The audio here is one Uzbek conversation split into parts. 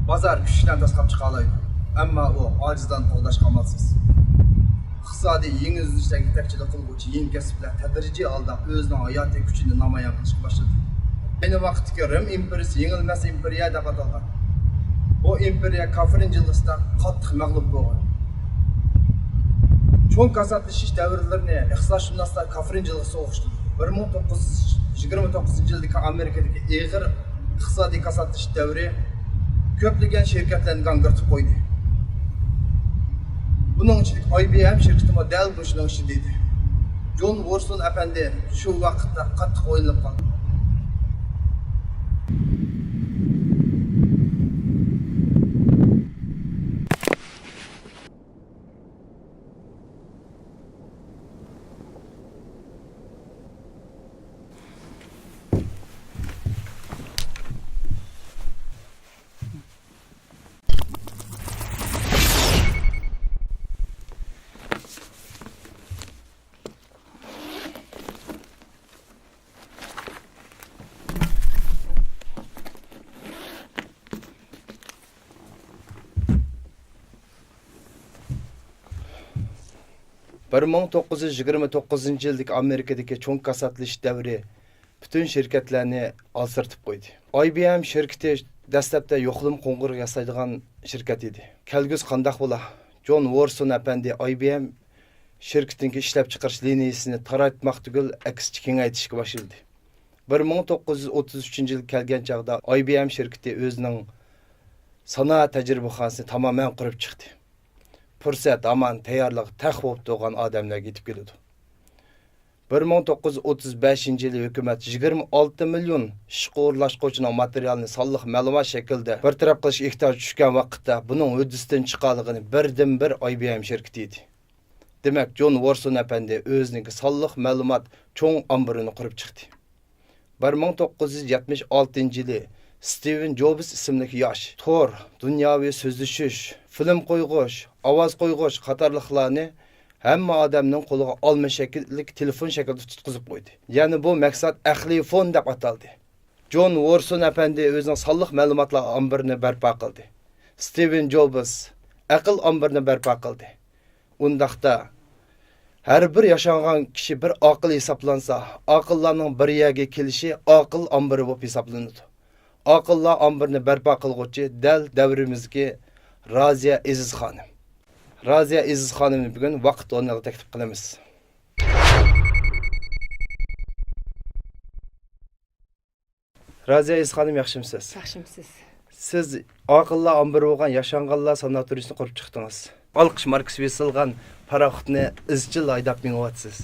Bazar güçten tasqab chiqalaydı. Ammo u ojizdan qo'g'dash qamalsiz. Iqtisodiy yangi izlanishlarga yetakchilik qiluvchi yangi kasblar tadrijiy holda o'zining hayotiy kuchini namoyon qilishga boshladi. Ayni vaqtda Rim imperiyasi yengilmas imperiya deb atalgan. Bu imperiya kafirchilikda qattiq mag'lub bo'lgan. Cho'ng kasatlashish davrlarini iqtisodshunaslar kafirchilikka so'qishdi. 1929-yildagi Amerikadagi og'ir iqtisodiy kasatlash davri ko'plagan shirkatlarni gangirtib qo'ydi. Bunun için IBM şirketime dal boşluğun içindeydi. John Warson efendi şu vakitte qattiq o'ylanib qoldi. Bir 1929-yildagi Amerikadagi cho'ng kasatlash davri bütün şirketlarni alsırtib qo'ydi. IBM şirketi dastlabda yo'qlim qo'ng'ir yasaydigan şirket edi. Kelgüs qandaq bo'la? John Warson efendi IBM şirketining ishlab chiqarish liniyasini taraytmoq tugul aksicha kengaytirishga boshladi. 1933-yil kelgan chaqda IBM şirketi o'zining sanoat tajribaxonasini tamoman qurib chiqdi. Fursat aman tayyorlik taq bo'lib turgan odamlar yetib keladi. 1935-yili hukumat 26 million ishga o'rlashquvchining materialini sonliq ma'lumot shaklida bir taraf qilish ehtiyoj tushgan vaqtda buning hududisidan chiqarligini birdan-bir IBM şirketi edi. Demak, John Warson efendi o'zining sonliq ma'lumot cho'ng omborini qurib chiqdi. 1976-yili Steven Jobs ismli yosh Tor, dunyoviy so'zlashish, film qo'yg'ish, ovoz qo'yg'ish qatorliqlarni hamma odamning qo'liga olma shakllik telefon shaklida tutqizib qo'ydi. Ya'ni bu maqsad aqliy fon deb ataldi. John Warson efendi o'zining sonliq ma'lumotlar omborini barpo qildi. Steven Jobs aql omborini barpo qildi. Undaqda har bir yashagan kishi bir aql hisoblansa, aqllarning bir yerga kelishi aql ombori bo'lib hisoblanadi. Aqllar omborini barpo qilguvchi dal davrimizga Raziya Aziz xonim. Raziya Aziz xonimni bugun vaqt o'rniga taklif qilamiz. Raziya Aziz xonim, yaxshimisiz? Yaxshimisiz. Siz aqllar ombori bo'lgan yashanganlar sanatoriyasini qurib chiqdingiz. Olqish markasi besilgan paraxotni izchil haydab mingyapsiz.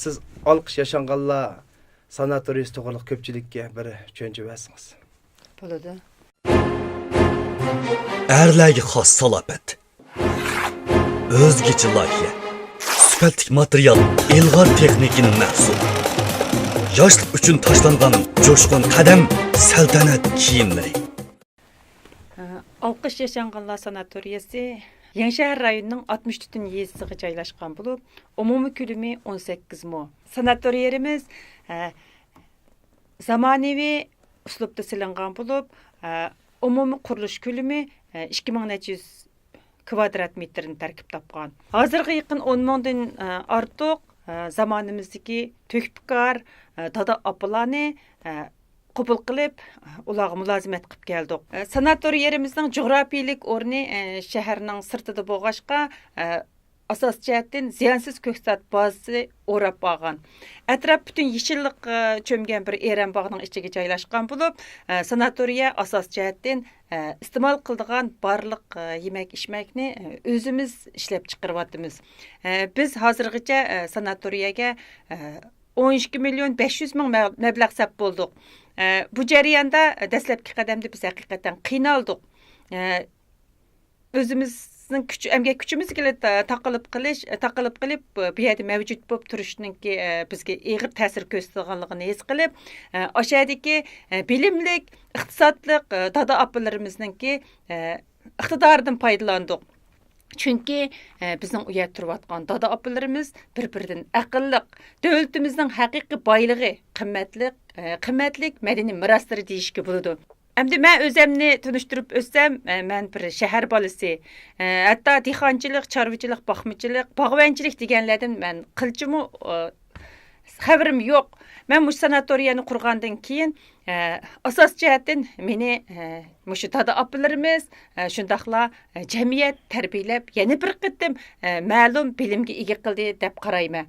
Siz olqish yashanganlar sanatoriyasi to'g'riliq ko'pchilikka bir tushuncha bersangiz. Bo'ladi. Erlarga xos salobat. O'zgacha loyiha. Sifatli material, ilg'or texnikaning mahsuli. Yoshlik uchun tashlangan jo'shqin qadam saltanat kiyimlari. Olqish yashanganlar sanatoriyasi Yangishahar rayonining 64 yezisiga joylashgan bo'lib, umumiy ko'lami 18 mo. Sanatoriyamiz zamonaviy uslubda silingan bo'lib, umumiy qurilish ko'lami 2400 kvadrat metrni tarkib topgan. Hozirga yaqin 10 mingdan ortiq zamonimizdagi to'kpikor dada opalarni qabul qilib, ularga mulozimat qilib keldik. Sanatoriyarimizning jo'grafiyalik o'rni shaharning sirtida bo'lg'ashqa asos jihatdan ziyonsiz ko'ksat bazasi o'rab olgan. Atrof butun yeshillik cho'mgan bir eran bog'ning ichiga joylashgan bo'lib, sanatoriya asos jihatdan iste'mol qiladigan barliq yemak-ichmakni o'zimiz ishlab chiqaryapmiz. Biz hozirgacha sanatoriyaga 12 million 500 ming mablag' sarf bo'ldik. Bu jarayonda dastlabki qadamda biz haqiqatan qiynaldik. O'zimizning emgak kuchimizga taqilib qilib bu yerda mavjud bo'lib turishninki bizga og'ir ta'sir ko'rsatganligini his qilib, o'shadagi bilimlik, iqtisodlik dada opalarimizninki iqtidoridan foydalandik. Chunki bizning u yerda turayotgan dada opalarimiz bir-biridan aqlliq, davlatimizning haqiqiy boyligi, qimmatlik madaniy meroslari deyishga bo'ladi. Әмді mən özəmni tunuşturup ötsəm, mən bir şəhər balısı, hətta dixançılıq, çarvıçılıq, baxmıçılıq, bağvançılıq degənlərdən mən qılçımı xəbərim yox. Mən muş sanatoriyani qurğandan keyin asas cəhətdən meni muşu tada apılarımız, şundaqla cəmiyyət tərbiyələb, yeni bir qıtdım məlum bilimge ega qıldı deb qarayman.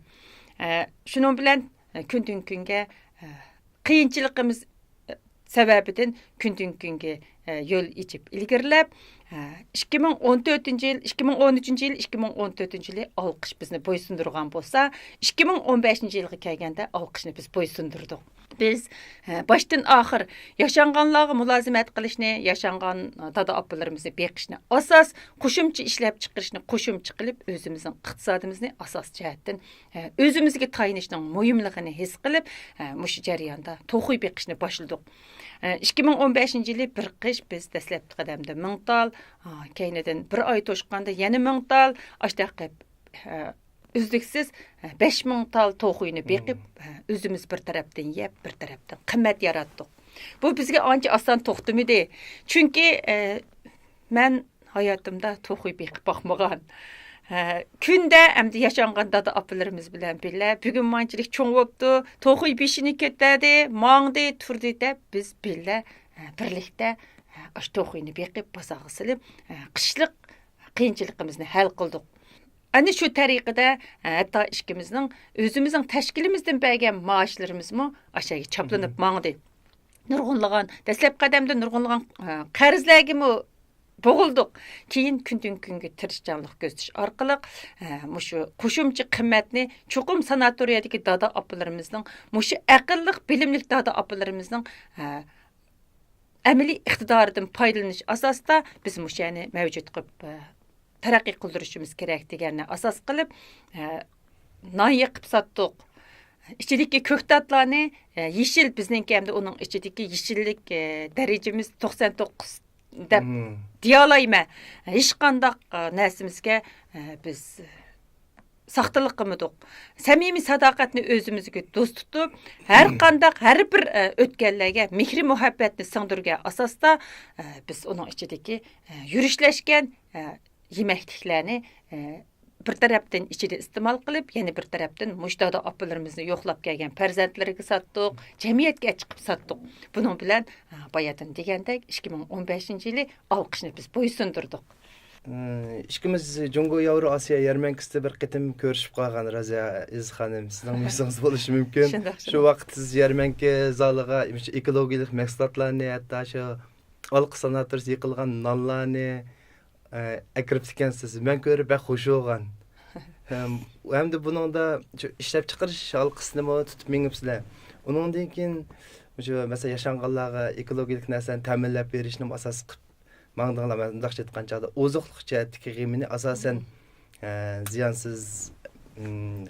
Şunun bilan kündün künge qiyinçiliqimiz səbəbidən kündün künge yol içib ilgirləb 2014 yıl, 2013 yıl, 2014 yılı alqış bizni boysundurğan bolsa, 2015 yılға kelgəndə alqışını biz boysundurduq. Biz başdan axır yaşanğanlarga mülazimət qilishni, yaşanğan tada apılarımızı beqishni, asas qo'shimcha ishlab chiqarishni qo'shimcha qilib, o'zimizning iqtisodimizni asas jihatdan o'zimizga tayinishning muhimligini his qilib, mush jarayonda to'g'ri beqishni boshladik. 2015 yılı bir qish biz dastlabki qadamda 1000 tal, keynidan bir oy to'shqanda yana 1000 tal, ashtaqib üzdüksiz 5000 tal to'g'ini beqib, o'zimiz bir tarafdan yeb, bir tarafdan qimmat yaratdik. Bu bizga ancha oson to'xtamadi. Chunki men hayotimda to'g'ri beqib baxmagan. Künde əmdi yaşanğanda da apılarımız bilen bile, bugün mançilik çoğ oldu, toğuy bişini ketdi, mağdı, turdu da biz bile birlikte aş toğuyunu beqib basağı silib, qışlıq qiyinçiliqimizni hal qıldık. Ani şu tariqada hatta işkimizning, özümüzün təşkilimizdən bəlgən maaşlarımız mı aşağı çaplanıp mağdı. Nurğunlığan, dəslab qadamda nurğunlığan qarzlarga mı boğulduk. Keyin kündün künge tirişcanlıq gözlüş arqılıq muşu qo'shimcha qimmatni çoxum sanatoriyadagi dada apılarımızның, muşu aqlliq, bilimlik dada apılarımızның əmeli iqtidaridan foydalanish asasida biz mush yani mavjud qilib taraqqiy qildirishimiz kerak deganni asas qilib non yiqib satdik. İçideki köktatlarni yeşil bizninki hamda onun içideki yeşillik derecemiz 99 deb diyalayman. Hech qandaq narsimizga biz saqtılık qilmadik. Samimiy sadoqatni o'zimizga do'st tutib, har qandaq har bir o'tganlarga mehri muhabbatni singdirgan asosda biz uning ichidagi yurishlashgan yemekliklarni bir tarafdan içinde istemal qilib, yani bir tarafdan muştada apılarımızı yoxlab kelgan farzandlarga satdik, jamiyatga chiqib satdik. Bunun bilan bayatın degandek 2015 yılı alqışni biz boysundurdik. İkimiz Jungo Yavru Asiya yarmankasida bir qitim ko'rishib qolgan Razia Izxonim, sizning misingiz bo'lishi mumkin. Shu vaqt siz yarmanka zaliga ekologik mahsulotlarni, hatto shu alqi sanatoriyasi yiqilgan nonlarni akirib ekansiz. Men ko'rib bak xush bo'lgan. Hamda buningda ishlab chiqarish alqisini tutib mengibsizlar. Uningdan keyin mesela yaşanğanlarga ekologik narsani ta'minlab berishni asos qilib mağdığlar mendaqcha aytgan chaqda oziqlik jihatdagi g'imini asosan ziyonsiz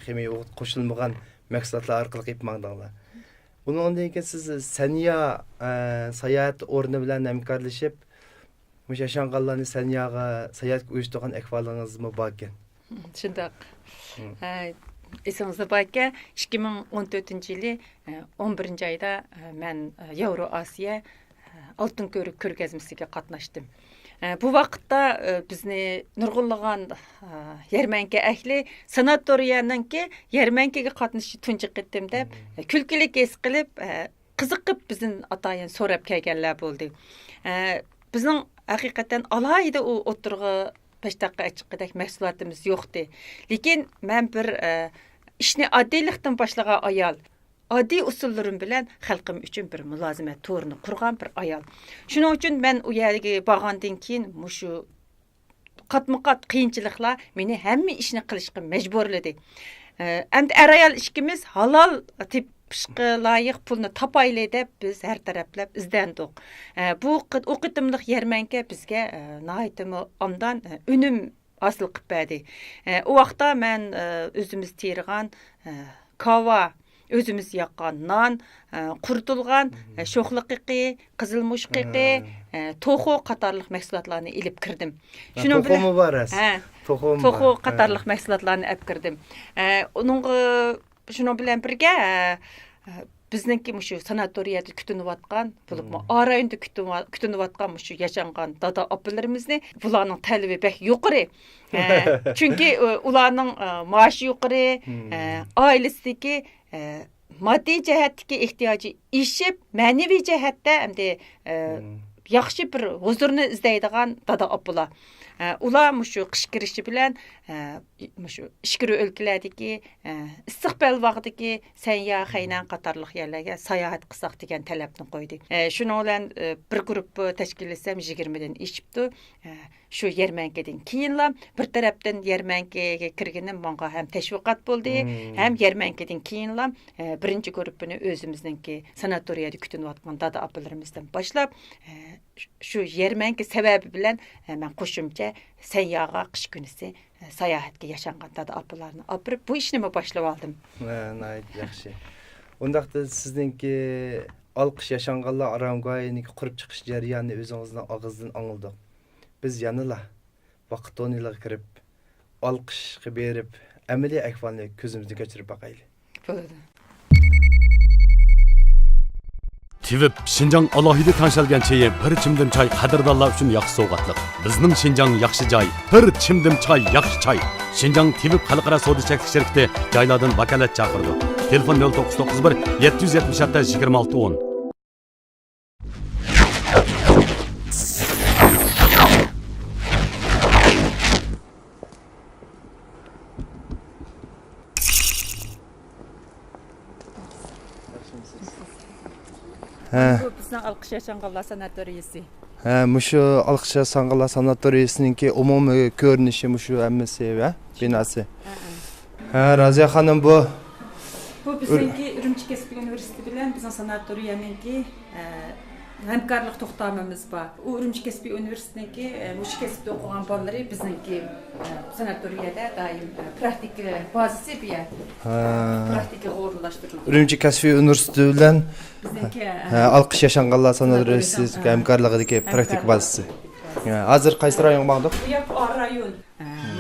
ximiya qo'shilmagan mahsulotlar orqali qilib mağdığlar. Buningdan keyin siz Saniya sayohat o'rni bilan hamkorlashib mush yaşanğanlarni Saniyaga sayohatga uyushtirgan ahvolingizmi bor ekan? Shundaq. Esingizda bor ekan, 2014 yılı 11 ayda men Yevro Asiya Altın Körük ko'rgazmasiga qatnaşdım. Bu vaqtda bizni nurg'unlagan yarmanka ahli sanatoriyaningki yarmankaga qatnashish tunji qitim deb kulkilik es qilib, qiziqib bizning atayin so'rab kelganlar bo'ldi. Bizning haqiqatan alayida u o'tirg'i peshtaqa achiqidek mahsulotimiz yo'qdi. Lekin men bir ishni oddiylikdan boshlagan ayol, oddiy usullarim bilan xalqim uchun bir mulozimat to'rini qurgan bir ayol. Shuning uchun men u yerga borgandan keyin mushu qatma-qat qiyinchiliklar meni hamma ishni qilishga majburladi. Endi ayol ishimiz halol tepishga loyiq pulni topayli deb biz har taraflab izdandik. Bu o'qitimliq yarmanka bizga nihoyatda ondan unum hosil qilib berdi. U vaqtda men o'zimiz tergan kava, özümüz yaqqan non, qurutulgan sho'xliq qiqi, qizilmush qiqi, to'xu qatorliq mahsulotlarni ilib kirdim. Shuning bilan to'xu bor as. To'xu qatorliq mahsulotlarni olib kirdim. Uning shuning bilan birga bizningki shu sanatoriyada kütünüvatqan, bulubmu arayında kütünüvatqan shu yaşanğan dada apalarimizni bularning talabi bek yuqori. Chunki ularning maaşı yuqori, ailesidagi maddi jihatdagi ehtiyoji ishib, ma'naviy jihatda hamda yaxshi bir huzurni izlaydigan dada apalar. Ular shu qish kirishi bilan shu ishkiri o'lkalardagi istiqbal vaqtidagi Sanya, Xaynan qatorliq yerlarga sayohat qilsak degan talabni qo'ydi. Shuning bilan bir guruh tashkil etsam 20 dan eshibdi. Shu yarmankadan keyinla bir tarafdan yarmankaga kirganim menga ham tashviqot bo'ldi, ham yarmankadan keyinla birinchi guruhini o'zimizningki sanatoriyada kutinayotgan dada apalarimizdan boshlab shu yarmanka sababi bilan men qo'shimcha Sanyaga qish kunisi sayohatga yashangan dada apalarni olib bu ishni boshlab oldim. Yaxshi. Undaqda sizningki alqış yaşanğanlar aramgoyiniki qurib chiqish jarayonini o'zingizning og'izdan angladik. Biz yanıla vaqt o'yinlarga kirib, alqishga berib, amaliy ahvolni ko'zimizga kechirib baqayli. Bo'ladi. Tivib Şinjan alohida tanşalgan cheyi bir chimdim choy qadrdonlar uchun yaxshi sovg'atliq. Bizning Şinjan yaxshi joy, bir chimdim choy yaxshi choy. Şinjan Tivib xalqaro savdo cheklari shirkati joylardan vakolat chaqirdi. Telefon 0991 777 2610. Bu bizning alqış yaşanğanlar sanatoriyasi. Mushu alqış yaşanğanlar sanatoriyasininki umumiy ko'rinishi mushu hammasi va binosi. Raziya xonim bu bizningki Urumchi kasbiy universiteti bilan bizning sanatoriyaninki hamkorlik to'xtamimiz bor. U Urumchi kasbiy universitetiniki mushu kasbda o'qigan bolalari bizningki sanatoriyada doim praktik bazasi bilan praktika o'rinlashtirildi. Urumchi kasbiy universiteti bilan bizningki alqış yaşanğanlar sanatoriyasi hamkorligidagi praktik bazasi. Hozir qaysi rayonga bordik? Bu yoq rayon.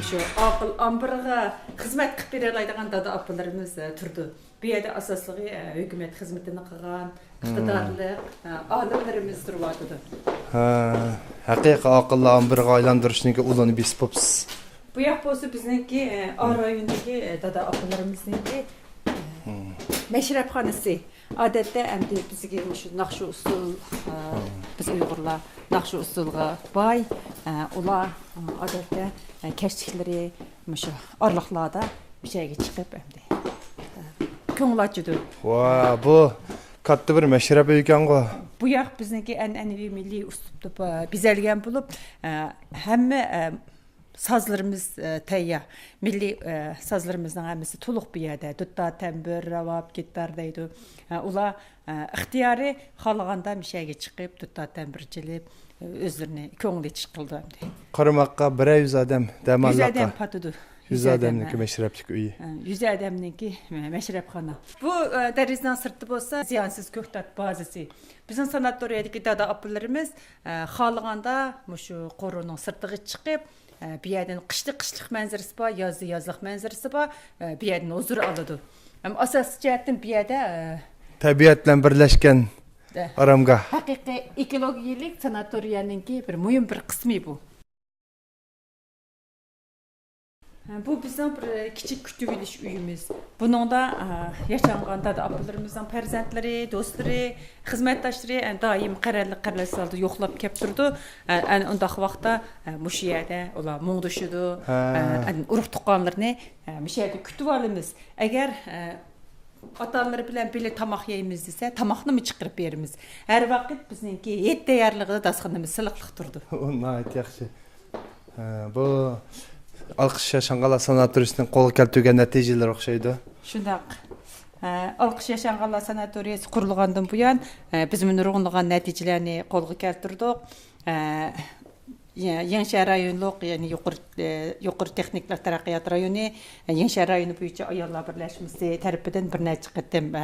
Shu aql ambirga xizmat qilib bera oladigan dada apalarimiz turdi. Bu yerda asoslig'i hukumat xizmatini qilgan iqtidorli olimlarimiz turibdi. Haqiqiy aqlli ambirga aylantirishniki ulani besib bo'libsiz. Bu yoq bo'lsa bizningki rayondagi dada apalarimizninki mashrabxonasi. Odatda endi bizga shu naqshi usul biz Uyg'urlar naqshi usulga boy. Ular odatda kashliklari shu orliqlarda bir şeyga chiqib endi ko'ngil ochadi. Bu katta bir mashrab ekan-ku. Bu yoq bizniki an'anaviy milliy uslubda bezalgan bo'lib, hamma sazlarımız tayyor. Milliy sazlarimizning hammasi to'liq bu yerda. Dutta, tambur, ravab, gitardaydi. Ular ixtiyoriy xohlaganda mishaga chiqib, dutta, tambur chalib, o'zlarini ko'ngli chiqildi. Qaramoqqa 100 odam damalloqqa. 100 odam patidi. 100 odamniki mashrablik uyi. 100 odamniki mashrabxona. Bu darizning sirti bo'lsa, ziyonsiz ko'ktat bazasi. Bizning sanatoriyadagi dada apalarimiz xohlaganda shu qo'rining sirtiga chiqib, bir yerdan qishliq manzarasi bor, yozliq manzarasi bor, bir yerdan huzur oladi. Asosiy jihatdan bir yerda tabiat bilan birlashgan aramga. Haqiqiy ekologiyalik sanatoriyaninki bir muhim bir qismi bu. Bu bizning bir kichik kutib olish uyimiz. Buningda yashangan dada apalarımızın farzandlari, do'stlari, xizmatdoshlari doim qarorli yo'qlab kelib turdi. Undaq vaqtda mushu yerda ular mung'dishidi, urug' tuqqanlarni mushu yerda kutib olamiz. Agar ota-onalar bilan birga tomoq yeymiz desa, tomoqni chiqarib beramiz. Har vaqt bizningki et tayyorligida dasxonimiz siliqliq turdi. Nihoyat yaxshi. Bu alqış yaşanğanlar sanatoriyasining qo'lga keltirgan natijalari o'xshaydi. Shundaq. Alqış yaşanğanlar sanatoriyasi qurilgandan buyon biz nurg'unlagan natijalarni qo'lga keltirdik. Yangi rayonluq, ya'ni yuqori texniklar taraqqiyot rayoni, Yangi rayoni bo'yicha ayollar birlashmasi tarafidan bir necha qatim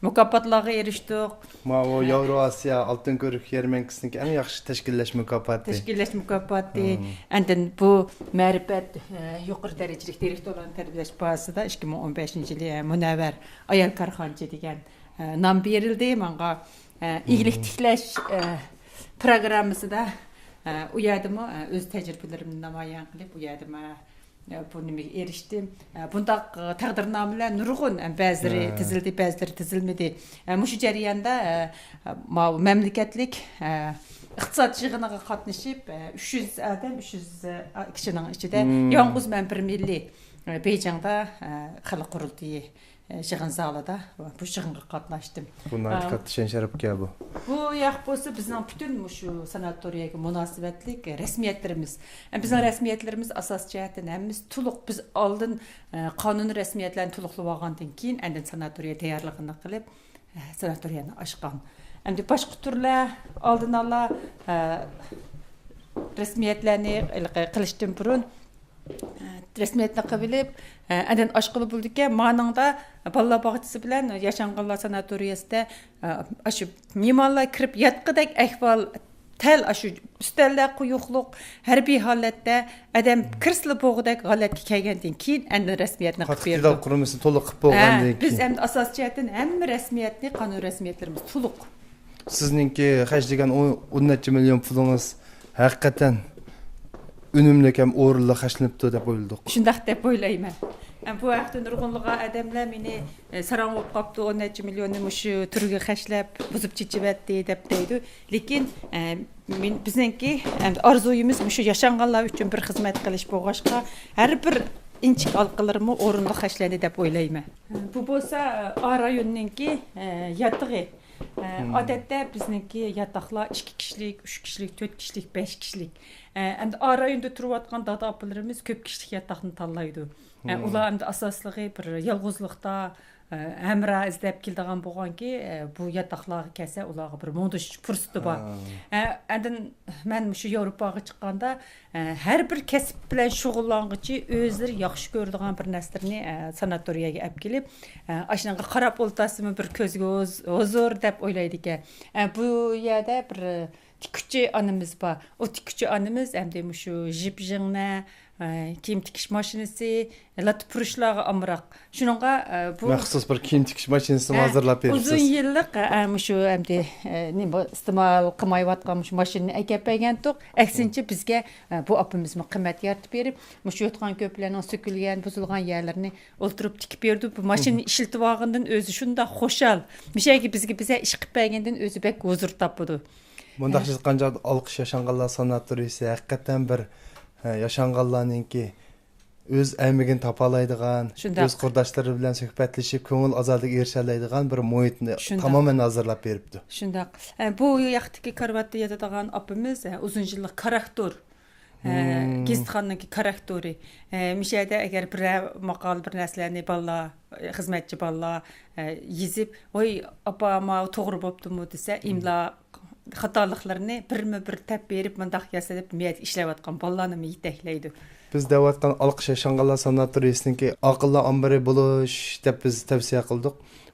mukofotlarga erishdik. O Yevrosiyo Oltin ko'rik yarmankasining eng yaxshi tashkillash mukofoti. Andan bu ma'rifat yuqori darajalik direktorlarni tarbiyalash bazasida 2015-yili Munavvar ayol korxonchi degan nam berildi. Manga iyilik tiklash programmasi da uyadımı öz tecrübelerimden namayan qilib uyadım. Bunu eriştim. Bundaq taqdirnameler nurgun bazıları tizildi, bazıları tizilmedi. Muşu jarayanda memleketlik iqtisat yığınıga qatnaşıp 300 adam 300 kişinin içinde yalnız men bir milli Beyjingda xalq qurultayı yığın zalida bu yığınga qatnaşdım. Bunlar katta şen şerefke bu. Bu yaq bolsa bizning bütün şu sanatoriyaga münasibetlik resmiyetlerimiz. Bizning resmiyetlerimiz asas jihatdan hammamiz to'liq biz oldin qonuniy resmiyetlarni to'liqlab olgandan keyin endi sanatoriya tayyorligini qilib sanatoriyani ochgan. Endi boshqa turlar oldin ola resmiyetlarni qilishdan burun resmiyetni qilib andan oshqili bo'ldik-a, maningda bolalar bog'chisi bilan Yaşanğanlar sanatoriyasida shu me'morlar kirib yotqidek ahvol tal shu ustallar quyuqliq harbiy holatda adam kirsli bo'g'idek holatga kelgandan keyin andan rasmiyatni qilib berdi. Qattiqroq qurmasi to'liq qilib bo'lgandan keyin biz endi asos jihatdan hamma rasmiyatni, qonun rasmiyatlarimiz to'liq. Sizningki xarjlagan 10 million pulingiz haqiqatan unumli ham o'rinli xarjlanibdi deb o'yladik. Shundaq deb o'ylayman. Bu vaqtda nurg'unliga odamlar meni sarang bo'lib qopti 10 millionni shu turga xarjlab buzib chichibatdi deb deydi. Lekin bizningki orzuyimiz shu Yaşanğanlar uchun bir xizmat qilish bo'lg'ashqa har bir inchik alqalarımı o'rinli xarjlandi deb o'ylayman. Bu bo'lsa A rayonininki yatig'i. Odatda bizningki yataqlar 2 kishilik, 3 kishilik, 4 kishilik, 5 kishilik. Endi A rayonida turayotgan dada apalarimiz ko'p kishilik yataqni tanlaydi. Ular endi asoslig'i bir yolg'izlikda hamra izlab keldigan bo'lganki, bu yataqlarga kelsa ularga bir mo'dish fursati bor. Endi men shu Yevropaga chiqqanda har bir kasb bilan shug'ullanguchi o'zlari yaxshi ko'radigan bir narsalarni sanatoriyaga olib kelib, ashunga qarab o'ltasimi bir ko'zga huzur deb o'ylaydi ekan. Bu yerda bir tikuvchi onamiz bor. O tikuvchi onamiz endi shu jipjingni kiyim tikish mashinasi, latpurishlarga amroq. Shuningga bu maxsus bir kiyim tikish mashinasini hozirlab beribsiz. Uzun yillik shu endi nima iste'mol qilmayotgan shu mashinani akab bergandik. Aksincha bizga bu opimizmi qimmat yaratib berib, shu yotgan ko'plarning sökülgan, buzilgan yerlarini o'ltirib tikib berdi. Bu mashinani ishlatib olgandan o'zi shunda xo'shal. Mishaki bizga ish qilib bergandan o'zi bek huzur topdi. Bundaq qancha alqış Yaşanğanlar sanatoriyasi haqiqatan bir Yaşanğanlarninki öz əmigini tapalaydigan, öz qurdaşları bilan söhbətlashib, ko'ngil azadlığı erişalaydigan bir muhitni tamamen hazırlab beribdi. Shundaq. Bu yoqdagi karvatda yotadigan opimiz uzun yillik karakter. Gizitxonniki karaktori. Mishada agar bir maqol bir narsalarni bolalar, xizmatchi bolalar yezib, "Voy, opa, ma to'g'ri bo'ptimi?" desa, imlo xatoliklarni birma-bir tab berib, mundaq yasa deb miyat ishlayotgan bolalarni yetaklaydi. Biz deyotgan alqış Yaşanğanlar sanatoriyasiniki aqlli ambiri bo'lish deb biz tavsiya qildik.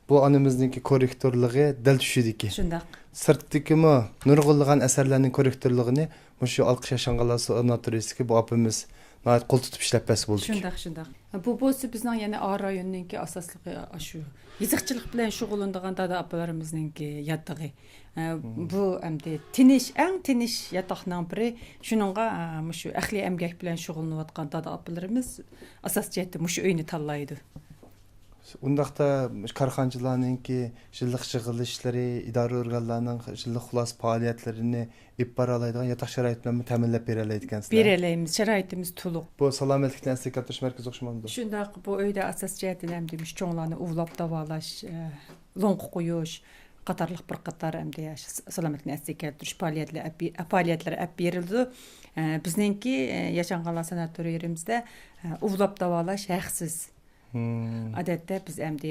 Bu onamizningki korrektorligi dil tushidiki. Shundaq. Sirtdikimi nurg'unlagan asarlarning korrektorligini shu alqış Yaşanğanlar sanatoriyasiga bu opimiz nəhayət qo'l tutib ishlab bəs bo'ldik. Shundaq. Bu bo'lsa bizning yana A rayonininki asosligi shu. Yiziqchilik bilan shug'ullanadigan dada apalarimizninki yatig'i. Bu endi eng tinish yatoqning biri. Shuningga shu ahli emgak bilan shug'ullanayotgan dada apalarimiz asos jihatda shu uyni tanlaydi. Undaqda korxonchilarninki yillik yig'ilishlari, idora organlarining yillik xulos faoliyatlarini ib baralaydigan yatoq sharoit bilan ta'minlab beralaydigansizlar. Beralaymiz, sharoitimiz to'liq. Bu salomatlikni asliqatirish markazi o'xshamadi. Shundaq bu uyda asos jihatdan ham demiş cho'nglarni uvlab davolash, lo'nq qo'yish, qatorliq bir qator hamda salomatlikni asliqatirish faoliyatlari olib berildi. Bizningki Yaşanğanlar sanatoriyarimizda uvlab davolash haqsiz. Odatda biz endi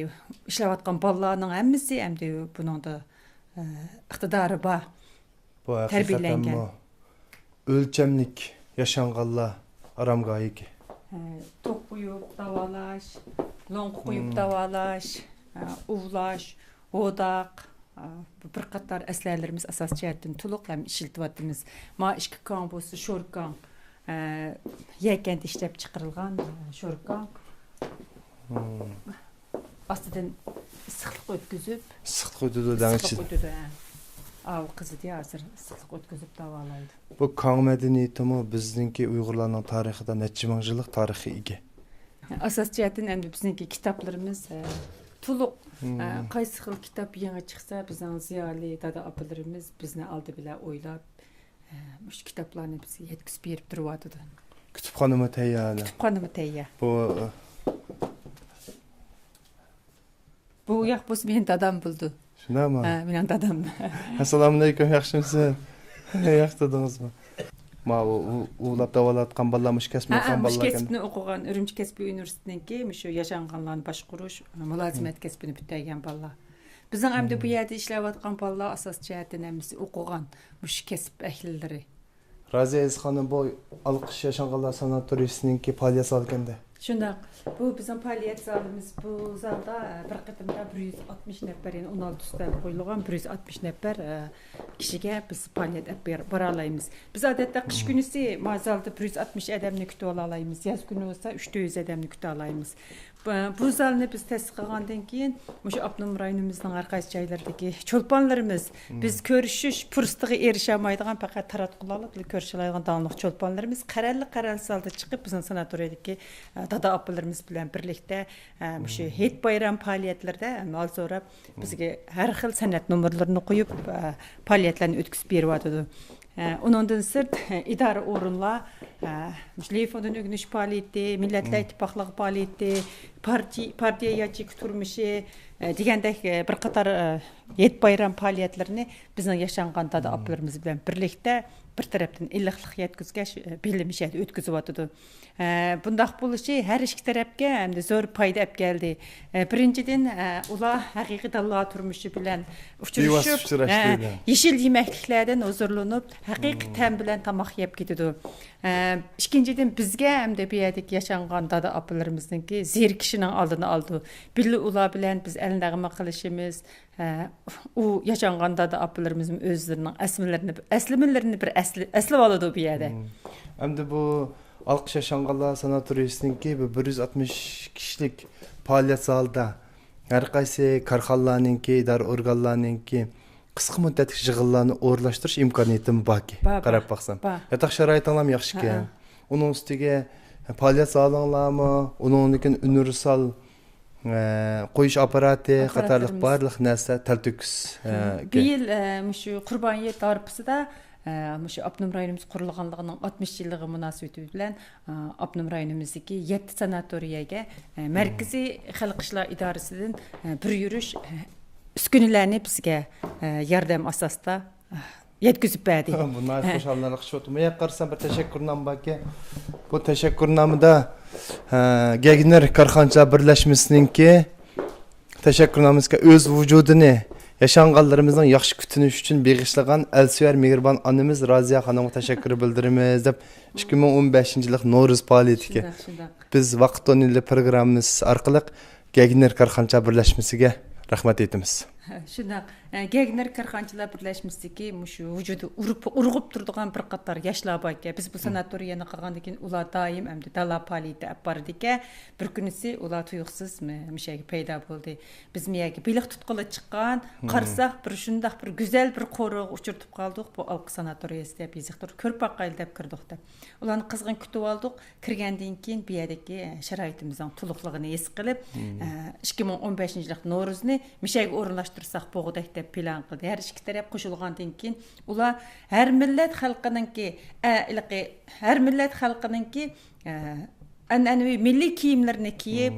ishlayotgan bolalarning hammasi endi buningda iqtidori bor. Bu haqiqatan o'lchamlik Yaşanğanlar aramgohiki. To'q qo'yib davolash, lo'nq qo'yib davolash, uvlash, o'daq, bir qator aslarlarimiz asos jihatdan to'liq ham ishlatyapmiz. Ma ishki kan bo'lsa sho'rkan, yakanda ishlab chiqarilgan sho'rkan. Aslında ысыклык өткізіп, Issiqlik o'tadi dengchi. ысыклык өтөдү. Ал кызы да азыр ысыклык өткізіп табалайды. Bu Kang madaniyetimi bizningki Uyg'urlarning tarixida necha ming yillik tarixi ega. Асас жаатын эми биздинки китапларыбыз тулук кайсы хил китап яңа чыкса, биздин зыялы дада апаларыбыз бизни алды биле ойлап, муш китапларны бизге жеткизип берип туруп атыды. Kutubxonami tayyor. Кутупканымы тайя. Бу як бус менин дадам булду. Shunami? Менин дадам. Assalomu alaykum, yaxshimisiz? Yaxshidingizmi? Ma ulab davolatgan bolalar mush kasbni o'qigan Муш bolalar. кесипни окуган Үрүмчи кесиптик университетинки мушу жашанганларны башкаруш, мулазимат кесибини бүтәйгән балалар. Биздин әмди бу yerdə ишләп аткан балалар асас җәһәттән әмси окуган муш кесип әһлиләре. Raziya Izxonim bu alqış yaşanğanlar sanatoriyasininki faoliyat salganda. Shundaq. Bu bizim fəaliyyət zalımız. Bu zalda bir qatımda 160 nəfər, yəni 16 üstəl qoyulğan 160 nəfər kişiyə biz fəaliyyət edib bara alayımız. Biz adətdə qış günüsü mazalda 160 adamını kütüb alayımız. Yaz günü olsa 300 adamını kütüb alayımız. Bu zalını biz təsdiq qilgandan keyin məşə Abnum rayonumuzun arqaysı joylardakı çolpanlarımız biz görüşüş fürsətinə erişə almaydigan faqat taratqularlıq görüşəlaydigan dağlıq çolpanlarımız qararlı salda çıxıb bizim sanatoriyadakı dada apalarımız bilan birlikdə məşə het bayram fəaliyyətlərdə mal sonra bizə hər xil sənət nömrələrini qoyub fəaliyyətlərini ötküzüb berib atıdı. Onundan sırt idare orunlar, Müslüman Fondun Ögünüş faaliyeti, Milletler İttifaklığı faaliyeti, partiya yaçık turmuşu, degəndək bir qatar et bayram fəaliyyətlərini bizning yaşanğanda da aplarımız bilan birlikdə bir tərəfdən illiqlik yetkizgəş bilmişədi, ötküzüb atıdı. Bundaq buluşu hər iki tərəfə həm də zor fayda əp gəldi. Birinciden ular həqiqi dallığa turmuşu bilən uçuruşub, yeşil yeməkliklərdən huzurlanıb, həqiqi təm bilən tamaq yeyib gididu. İkinciden bizə həm də biyədik yaşanğanda da aplarımızın ki, zerikişinin aldığını aldı. Billi ular bilən biz əlin nəğmə qilishimiz, o yaşanğanda da aplarımızın özlərinin əslimlərini bir əsli aladı bu yerdə. Hem de bu alqış yaşanğanlar sanatoriyasininki 160 kişilik faaliyat zalda her qaysi karxanlarninki, idare organlarninki qısqa müddətlik yığınlarını o'rlashtirish imkoniyatim borki. Qarab baxsam. Yataq sharoitinglar yaxshi ekan. Uning ustiga faaliyat zalinglarmi, uningdan universal qo'yish apparati, qatorliq barliq narsa talto'kis. Bu yil shu Qurboniyet tarifasida shu Abnum rayonimiz qurilganligining 60 yilligi munosabati bilan Abnum rayonimizdagi 7 sanatoriyaga Markaziy xalq ishlar idorasidan bir yurish uskunalarni bizga yordam asosida yetkazib berdi. Bunlar xo'shallik qilishibdi. Men qarsam bir tashakkurnoma borki, bu tashakkurnamada Gegner Karxanchilar birlashmasininki tashakkurnomamizga o'z vujudini yaşanğanlarımızın yaxşı kütünüş üçün bağışlayan Elsuver Mehriban annemiz Raziya xanımga təşəkkür bildirimiz deb 2015 yılıq Novruz fəaliyyətiga biz vaqt onilli proqramımız arqılıq Gegner Karxanchilar birlashmasiga rahmat etimiz. Şundaq, Gegner Karxanchilar birlashmasidagi mushu vujudi urg'ib turadigan bir qator yoshlar bor ekan. Biz bu sanatoriyani qilgandan keyin ular doim hamda dala faoliyati olib bordi ekan. Bir kunisi ular tuyuqsiz mishaga paydo bo'ldi. Biz miyaga beliq tutqili chiqqan, qarsaq bir shundaq bir go'zal bir qo'riq uchirtib qoldik. Bu Alqi sanatoriyasi deb yozikdir. Ko'rpaqqa deb kirdik deb. Ularni qizg'in kutib oldik. Kirgandan keyin bu yerdagi sharoitimizning to'liqligini his qilib, 2015-yil Navro'zni mishaga o'rinlashtirsak bo'g'dak deb plan qildi. Her iki taraf qo'shilgandan keyin ular har millat xalqininki an'anaviy milliy kiyimlarini kiyib,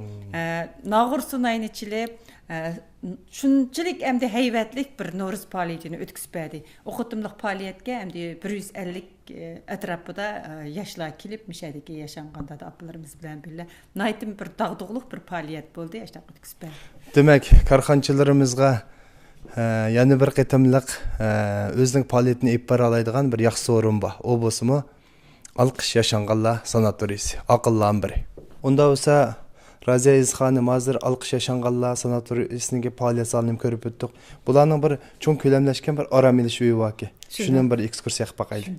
nog'ir sunayni chilib, shunchalik hamda hayvatlik bir Novruz faoliyatini o'tkazib berdi. O'qitimliq faoliyatga hamda 150 atrofida yoshlar kelib, mishadagi yaşanğanda da apalarımız bilan birga naytim bir dağdug'liq bir faoliyat bo'ldi, ashta o'tkazib berdi. Demek karxanchilarimizga yana bir qitimliq o'zining faoliyatini olib bora oladigan bir yaxshi o'rin bor. O bo'lsa Alqış yaşanğanlar sanatoriyasi, aqllarning biri. Unda bo'lsa Raziya Izxonim hozir Alqış yaşanğanlar sanatoriyasining faoliyat zalini ko'rib o'tdik. Bularning bir cho'ng ko'lamlashgan bir orom elish uyi bor ki. Shundan bir ekskursiya qilib boqaylik.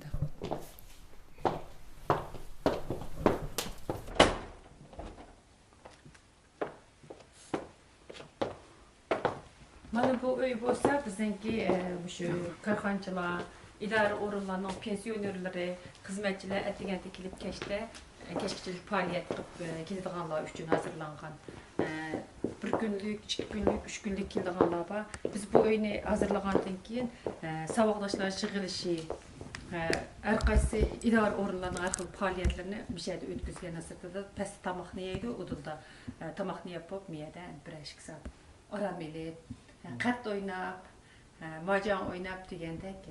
to'yi bo'lsa, bizningki shu korxonchilar, idora o'rinlarining pensionerlari, xizmatchilar atiganda kelib kechkichilik faoliyat qilib keladiganlar uchun hazırlangan. Bir günlük, 2 günlük, 3 günlük keladiganlar bor. Biz bu uyni hazırlagandan keyin saboqdoshlar yig'ilishi, har qaysi idora o'rinlarining har xil faoliyatlarini bu yerda o'tkazgan asarda past tomoqni yeydi, udulda tomoqni yeb bo'lib, miyada bir 2 soat orom elib, qat o'ynab, majang o'ynab degandek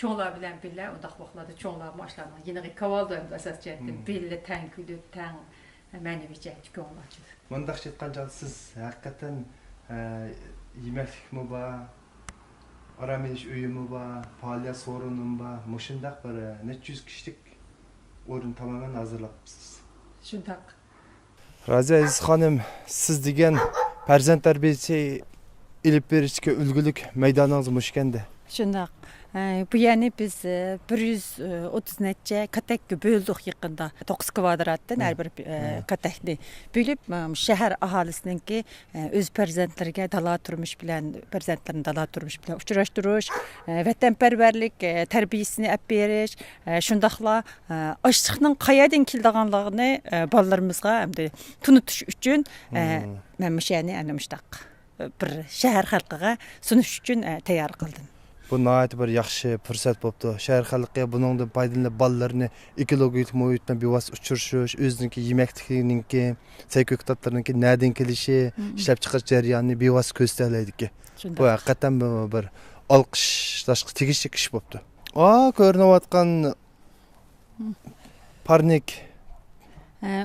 cho'nglar bilan birga undaq vaqtlarda cho'nglar mashlarning yeniga kavaldan asas jihatdan belli tang kulib, tang ma'naviy jihat ko'ngilchi. Mundaq aytqanda siz haqiqatan yemeklikmi bor, orom elish uyimi bor, faoliyat so'rinim bor, mushundaq bir necha yuz kishilik o'rin tamoman hazırlabsiz. Shundaq. Raziya Aziz xonim, siz degan farzand tarbiyasi ilib berishga ulgulik maydoningiz mushkanda. Shundaq. Bu yani biz 130 necha katakka bo'lduk yaqinda 9 kvadratdan har bir katakni bo'lib shahar aholisiningki o'z farzandlariga dala turmush bilan farzandlarini dala turmush bilan uchrashtirish, vatanparvarlik tarbiyasini olib berish, shundaqla ochliqning qayerdan kelganligini bolalarimizga hamda tunutish uchun men mushani ana mushtaq bir shahar xalqiga sunish uchun tayyor qildim. Bu nəhayət bir yaxşı fürsət oldu. Şəhər xalqı bunundan faydalanıb ballarını ekologik mühitlə bevas uçuruşuş, özününki yeməkliyininki, səyküktatlarınki nədən kelişi, işləp çıxarış jarayonini bevas göstərələydi ki. Bu həqiqətən bir alqışlaşqa tegishli iş oldu. Ko'rinib atqan parnik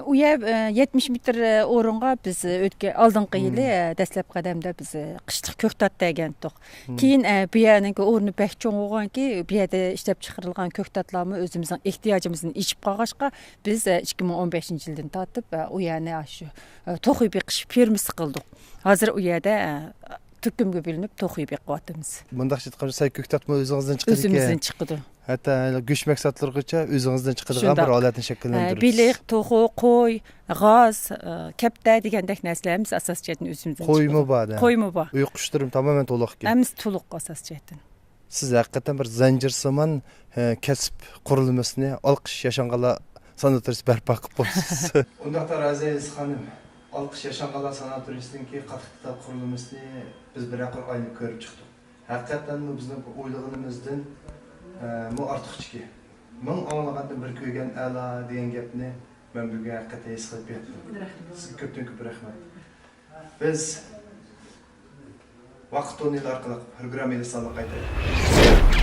u yer 70 metr o'ringa biz oldingi yili dastlab qadamda biz qishliq ko'ktat degandik. Keyin bu yerning o'rni pek cho'ng bo'lganki, bu yerda ishlab chiqarilgan ko'ktatlarni o'zimizning ehtiyojimizni yechib qolg'ashqa biz 2015-yildan tortib u yerni shu to'qiy beqish fermasi qildik. Hozir u yerda turkumga bo'linib to'qiy beqyapmiz. Bundaq aytqanda ko'ktatmi o'zingizdan chiqadi ekan. O'zimizdan chiqadi. Hatta go'sht mahsulotlargacha o'zingizdan chiqadigan bir holatni shakllantirasiz. Biliq, to'qi, qo'y, g'oz, kapta degandek narsalarimiz asosiyatni o'zimizdan chiqadi. Qo'ymi bor? Qo'ymi bor. Uy qushtirim tamoman to'liq ekan. Hamiz to'liq asosiyatdan. Siz haqiqatan bir zanjirsimon kasb qurilmasini olqish yashanganlar sanatoriyasi barpo qilib qo'ysiz. Undaqda Raziya Aziz xonim, olqish yashanganlar sanatoriyasininki qattiq qurilmasini biz bir oyni ko'rib chiqdik. Haqiqatan bizning o'ylaganimizdan bu ortiqchi. Men anglaganda bir ko'rgan a'lo degan gapni men bugun haqiqatan his qilib yetdim. Sizga ko'p rahmat. Biz vaqt o'yinlari orqali programmani qaytaylik.